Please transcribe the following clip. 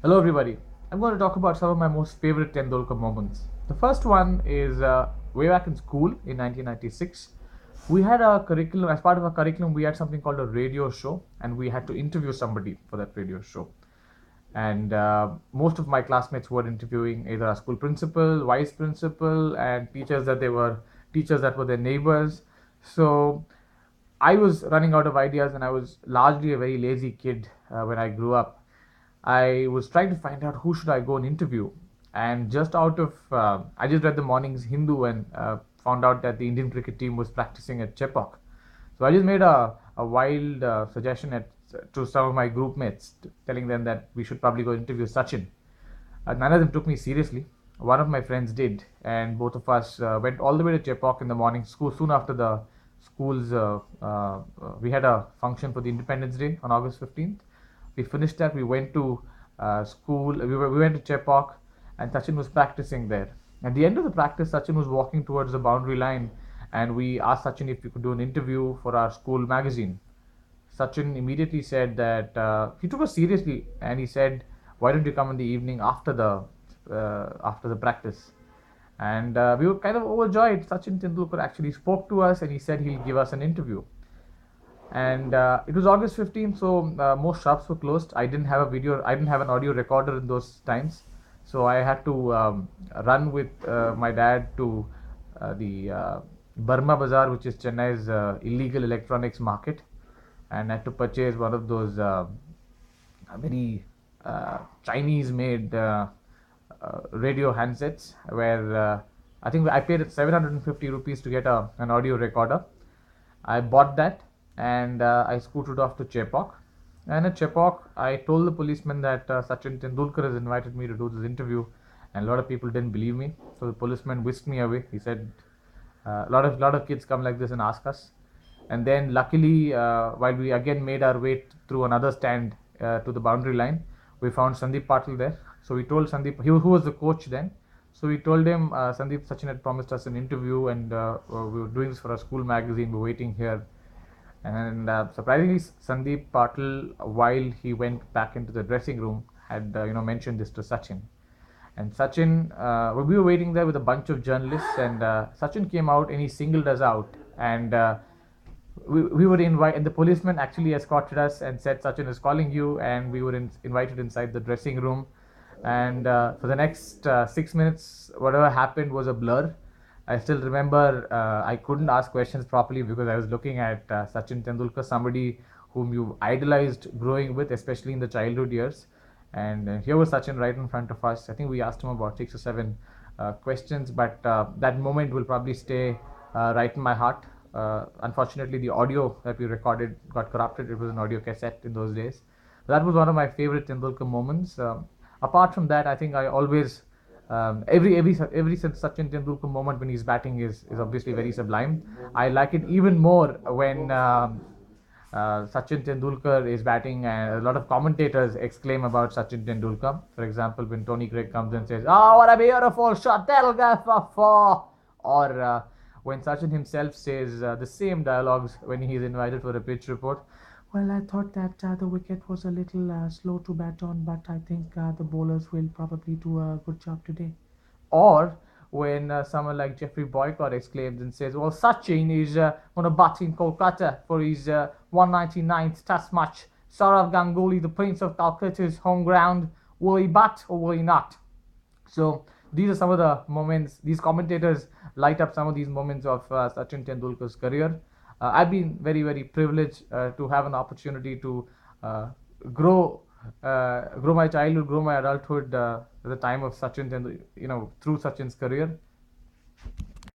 Hello, everybody. I'm going to talk about some of my most favorite Tendulkar moments. The first one is way back in school in 1996. We had a curriculum, as part of our curriculum, we had something called a radio show, and we had to interview somebody for that radio show. And most of my classmates were interviewing either our school principal, vice principal, and teachers that were their neighbors. So I was running out of ideas, and I was largely a very lazy kid when I grew up. I was trying to find out who should I go and interview, and just out of I just read the morning's Hindu and found out that the Indian cricket team was practicing at Chepauk. So I just made a wild suggestion to some of my group mates, telling them that we should probably go interview Sachin. None of them took me seriously. One of my friends did, and both of us went all the way to Chepauk in the morning. School soon after the school's we had a function for the Independence Day on August 15th. We finished that. We went to school. We went to Chepauk, and Sachin was practicing there. At the end of the practice, Sachin was walking towards the boundary line, and we asked Sachin if we could do an interview for our school magazine. Sachin immediately said that he took us seriously, and he said, "Why don't you come in the evening after the practice?" And we were kind of overjoyed. Sachin Tendulkar actually spoke to us, and he said he'll give us an interview. And it was August 15th, so most shops were closed. I didn't have an audio recorder in those times, so I had to run with my dad to the Burma Bazaar, which is Chennai's illegal electronics market, and I had to purchase one of those very Chinese made radio handsets where I think I paid 750 rupees to get an audio recorder. I bought that, and I scooted off to Chepauk. And at Chepauk, I told the policeman that Sachin Tendulkar has invited me to do this interview, and a lot of people didn't believe me. So the policeman whisked me away. He said, "A lot of kids come like this and ask us." And then, luckily, while we again made our way through another stand to the boundary line, we found Sandeep Patil there. So we told Sandeep, who was the coach then. So we told him Sandeep Sachin had promised us an interview, and we were doing this for a school magazine. We're waiting here. And surprisingly, Sandeep Patil, while he went back into the dressing room, had mentioned this to Sachin. And Sachin, we were waiting there with a bunch of journalists, and Sachin came out and he singled us out. And we were invited, and the policeman actually escorted us and said, "Sachin is calling you," and we were invited inside the dressing room. And for the next 6 minutes, whatever happened was a blur. I still remember I couldn't ask questions properly because I was looking at Sachin Tendulkar, somebody whom you idolized growing with, especially in the childhood years. And here was Sachin right in front of us. I think we asked him about 6 or 7 questions, but that moment will probably stay right in my heart. Unfortunately, the audio that we recorded got corrupted. It was an audio cassette in those days. That was one of my favorite Tendulkar moments. Apart from that, I think I always every Sachin Tendulkar moment when he's batting is obviously very sublime. I like it even more when Sachin Tendulkar is batting, and a lot of commentators exclaim about Sachin Tendulkar. For example, when Tony Greig comes and says, "Oh, what a beautiful shot! That'll go for four." Or when Sachin himself says the same dialogues when he is invited for a pitch report. "Well, I thought that the wicket was a little slow to bat on, but I think the bowlers will probably do a good job today." Or when someone like Jeffrey Boycott exclaims and says, "Well, Sachin is on a bat in Kolkata for his 199th Test match. Saurav Ganguly, the Prince of Calcutta's home ground. Will he bat or will he not?" So these are some of the moments. These commentators light up some of these moments of Sachin Tendulkar's career. I've been very, very privileged to have an opportunity to uh, grow, grow my childhood, grow my adulthood at the time of Sachin Tendulkar, through Sachin's career.